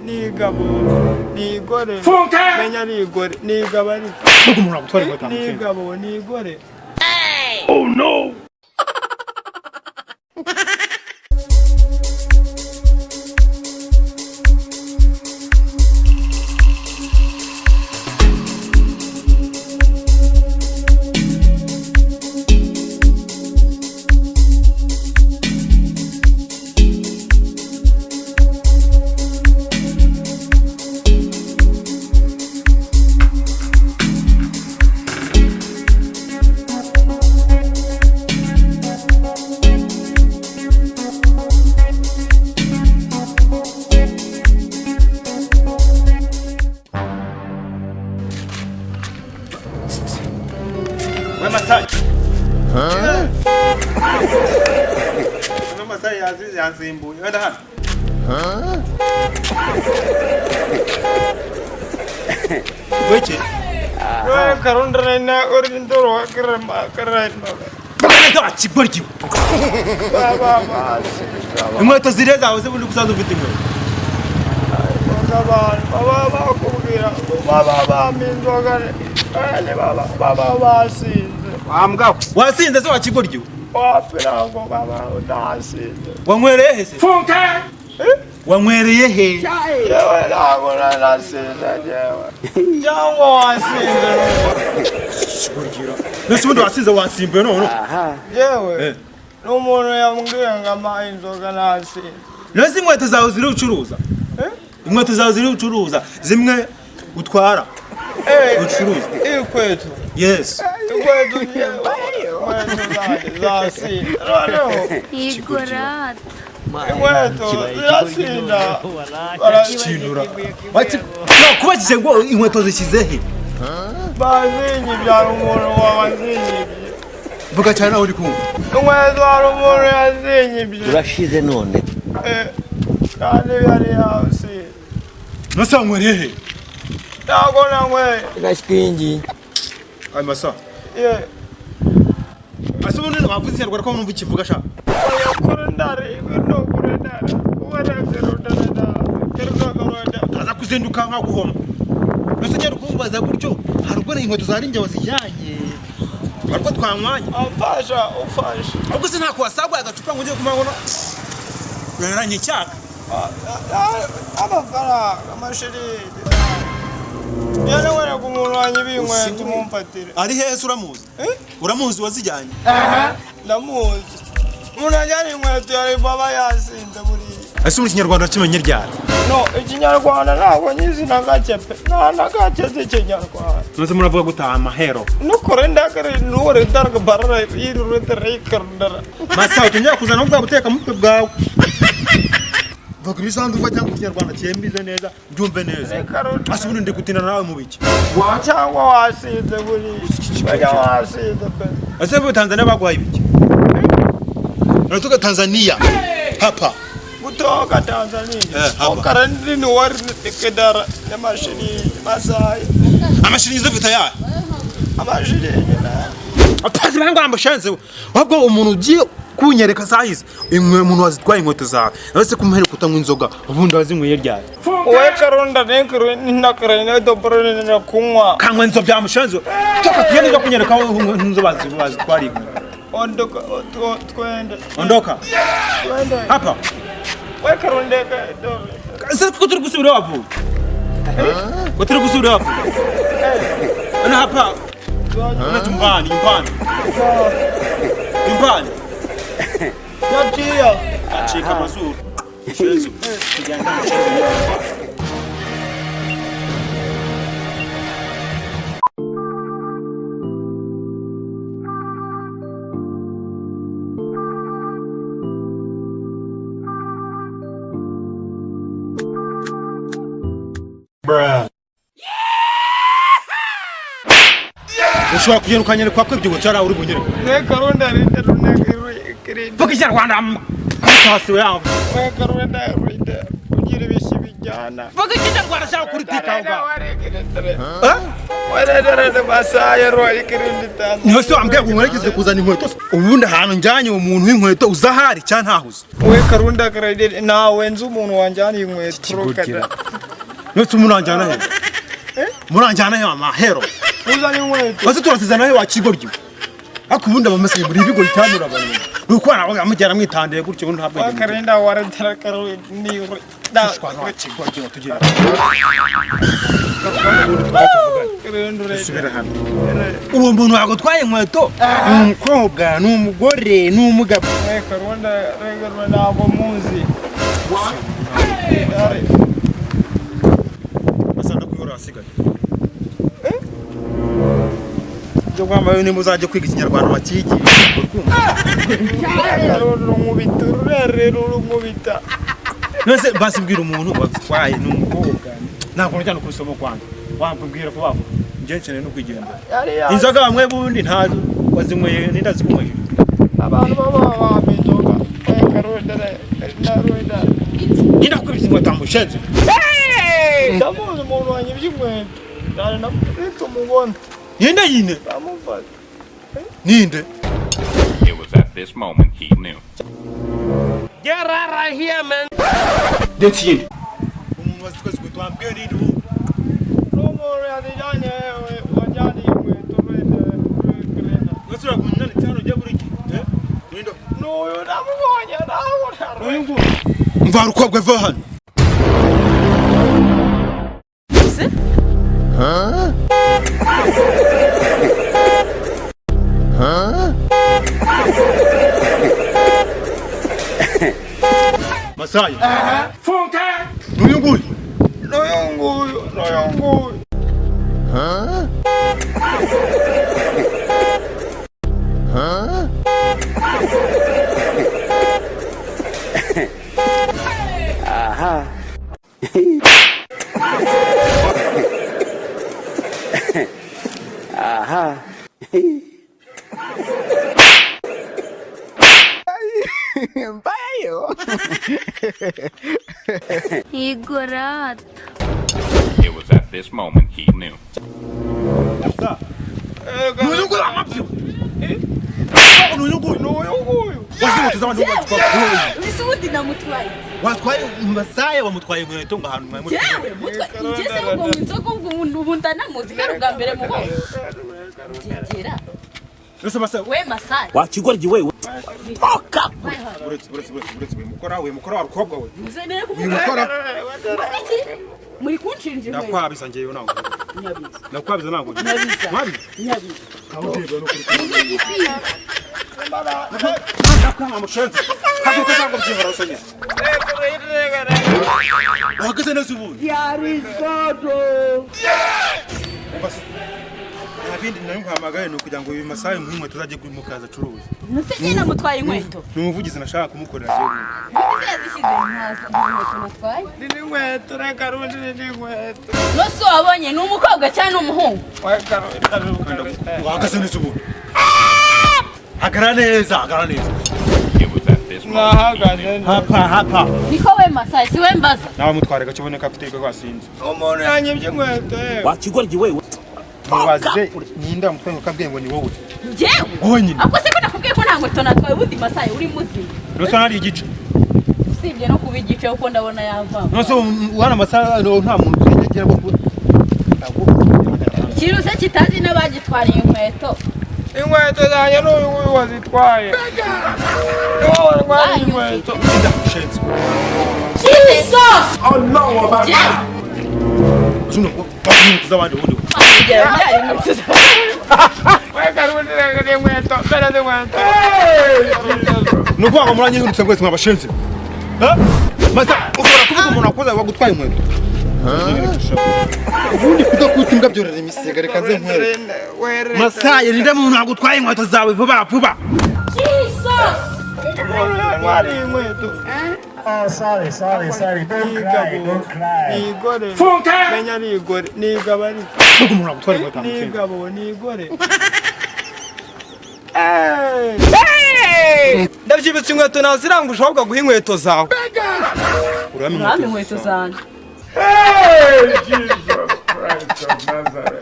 nigabo nigore menya nigore nigaba ari umuntu gutwara inkweto nigabo nigore oh no Simbu, ada han. Baca. Wah, karun derena orang itu roh keren. Bagaimana tu acik berjiu? Baba. Inkweto zireza aho se bundi kusanzwe ufite inkweto. Baba aku kira. Baba Inzoga. Baba wasinze. Ambwa. Wasinze se wacik berjiu? Wapirango baba udasinze. Wanywereye he se? Funka. Wanywereye he? Yewe ntabwo narasinze yewe. Cyangwa wasinze. Nese ubundi wasinze wasimbuye none. Yewe. N'umuntu yambwiye ngo ama inzoga nasinze. Nese inkweto zawe ziri ucuruza? Inkweto zawe ziri ucuruza zimwe utwara. Ucuruza. Inkweto. Yes. Inkweto zasinze. Ikirwa. Inkweto zasinda. Baracindura. Bati no kubagize ngo inkweto zishyize he? Bazinyi byara umuntu wabazinyi. Vuga cyane aho uri kumva. Inkweto hari umuntu yazinyi. Urashize none. Kandi yari hasi. Nose wanywereye he? Ntabwo nanywe. Gashingi. Ay masa. Ase ubundi wavuze ikinyarwanda ko numva ikivuga sha. Kurundare, no kurundare. Wara kurundare. Kaza kuzenduka nka guhoma. Nose cyane kumbaza gutyo harubwo inkweto zari njye wazijyanye. Ariko twanywanye. Ufasha. Ahubwo se ntako wasagwa agacupa ngo ugiye kumangona. Uraranye cyaka. Amafaranga amashiridi. Yana wera ku muntu wanyibiye inkweto mumfatire. Ari hese uramuzi? Uramuzi wazijyanye? Ndamuzi. Umuntu ajyana inkweto yari baba yasinze buriya. Ese muri Kinyarwanda kimenye ryari? No, Ikinyarwanda ntabwo nyizi na gake pe. Na gake z'Ikinyarwanda. Nose muravuga gutaha amahero. Nukore ndakare nure darga barra yirurete reikardara. Masa utunja kuzana ubwa guteka mutwe bwawe. Vuga ibisanzwe uva cyangwa Kinyarwanda cyembize neza, byumve neza. Ase ubundi ndi gutina nawe mu biki. Cyangwa wasinze buriya. Wasinze pe. Ase bo Tanzania bagwaye ibiki? Natuka Tanzania. Hapa. Kutoka Tanzania. Okarandi ni wari kedara ya mashini Masai. Amashini zifite ya. Amashini na. Apazi banga ambashanze. Wabwo umuntu ugiye kunyereka sahize. Imwe umuntu wazitwaye inkweto zawe. Nose kumuheruka utanywa inzoga. Ubundi wazinyweye ryari? Owe karunda nenkuru nakare dobrone na kunywa. Kanywa inzo byamushanze. Toka tugende kunyereka inzo bazitwari. Ondoka twende. Ondoka. Twende. Hapa. Wewe karundeka do. Sasa tuko turi gusubira wavu. Ko turi gusubira wavu. Ana hapa. Ana nyumbani. Yatia. Achika mazuri. Chezo. Tujaenda mchezo. Bruh. Ushobora kugenda ukanyere kwa kwibyo cyara uri bunyere. Ne karunda rinde runekiri. Vuga Kinyarwanda. Kasi we yavu. We karunda rinde. Ugira ibishibigi. jana vuga ikijya ngo arashaka kuritika warerere basaya ro ikirindi tanda niho se wambwiye ngo mwerekeze kuzana inkweto ubundi ahantu njyanye umuntu w'inkweto uzahari cyane ntahuze we karunda karede nawe nzi umuntu wanjyana inkweto rokada nutse umuntu wanjyana he muranjyana he amahero uzana inkweto base turasizana he wakigoryo akubundi abamese muri bigo cyamura abantu nuko aravuga amujyana mwitandeye gutyo ubundi ntabwo akarenda waradara karo ni ndashwana wakigoryo tugira uwo muntu wagutwaye inkweto umukobwa n'umugore n'umugabo karunda regero nabo muzi asanda kuyora asigaye byo kwambaye ni muzajye kwiga ikinyarwanda bakigi karunda umubita rero umubita nose basibwira umuntu wagutwaye n'umukobwa ntabwo njyana kusomo kwanda wampubwira ko bavuga ngenshene no kwigenda inzoga bamwe bundi ntazo wazinyweye nindazikumwe abantu baba inzoga karunda narwenda nindakwibye ingwatambusheze ndamuzi umuntu wanye by'inkweto ndane nakwito mubona yinde bamufata ninde. It was at this moment he knew. Get out of here, man. That's it. Umuntu wasitwe twambye ndi no more adijanye wajani inkweto rwenda wasura kunyana cyano jya buri windo no yo namubonye naho mva rukobwe va hano Masai. Funka. Noyonguyu. Aha. Aha. Bayo. Igorad. It was at this moment he knew. Noyonguyu amapyo. Noyonguyu. Wasi mutuzabana n'umutwa. Bisubundi namutwaye. Watwaye Masai wamutwaye inkweto ngahantu mwe muri. Jewe mutwaye ngeze ngo inzoga ubu ndanamuzi kare ubwa mbere mu bose. Jegera. Nose Masai. We Masai. Wakigoryi wewe. Toka. Buretse mukora wa rukobwa we. Muzenere ku mukora. Muri kunshinje we. Nakwabiza ngeyo nawe. Nyabiza. Nakwabiza nawe. Nyabiza. Nyabiza. Kabutego no kuri. Mbara. Nakwa mushenze. Haguka zango byihora usanye. Wakaze nasubu. Yari sodo. Nabindi namuhamagaye no kugira ngo uyu Masai muhimwe tuzaje kumukaza curuza. Nuse namautwaye inkweto. Numuvugizi nashaka kumukorera je. Yazishize ntazo inkweto natwaye. Ni inkweto reka rundi ni inkweto. Nose wabonye ni umukobwa cyane umuhungu. Wakaze nasubu. Agaraneza. It was at this moment. Hapa. Niko we Masai si we mbaza. Nawe mutwareka kiboneka afite ko asinze. Umuntu yanyibye inkweto. Wakigoryi wewe. Mubaze nyinda mutwe ukabwiye ngo ni wowe. Jewe. Wowe nyine. Ako se ko nakubwiye ko nta nkweto natwaye ubundi Masai uri muzima. Nose nari igice. Usibye no kubigice uko ndabona yava. Nose wana Masai nta muntu yegera ko. Kiruse kitazi n'abagitwariye inkweto. Inkweto zanjye n'uyu wazitwaye. Niwo warwaye inkweto. Ndashenze. Jesus! Oh no, baba. Zuno ko tuzabandi wundi. Weka rundi reka ni inkweto. Bera ni inkweto. Nuko muranye yurutse mwese mwabashenze. Masa ukora kuvuga umuntu akoza wagutwaye inkweto. Ubundi kudakuta imbwa byorera imisega reka ze nkwere. Masai ninde muntu agutwaye inkweto zawe vuba. Jesus! Wari inkweto. Sorry. Don't cry. Nigore. Menya nigore. Nigabari. Nuko umuntu agutwaye inkweto. Nigabo nigore. Hey! Ndabyibutse inkweto naziranga ushobora guha inkweto zawe. Urame inkweto zanjye. Hey, Jesus Christ of Nazareth.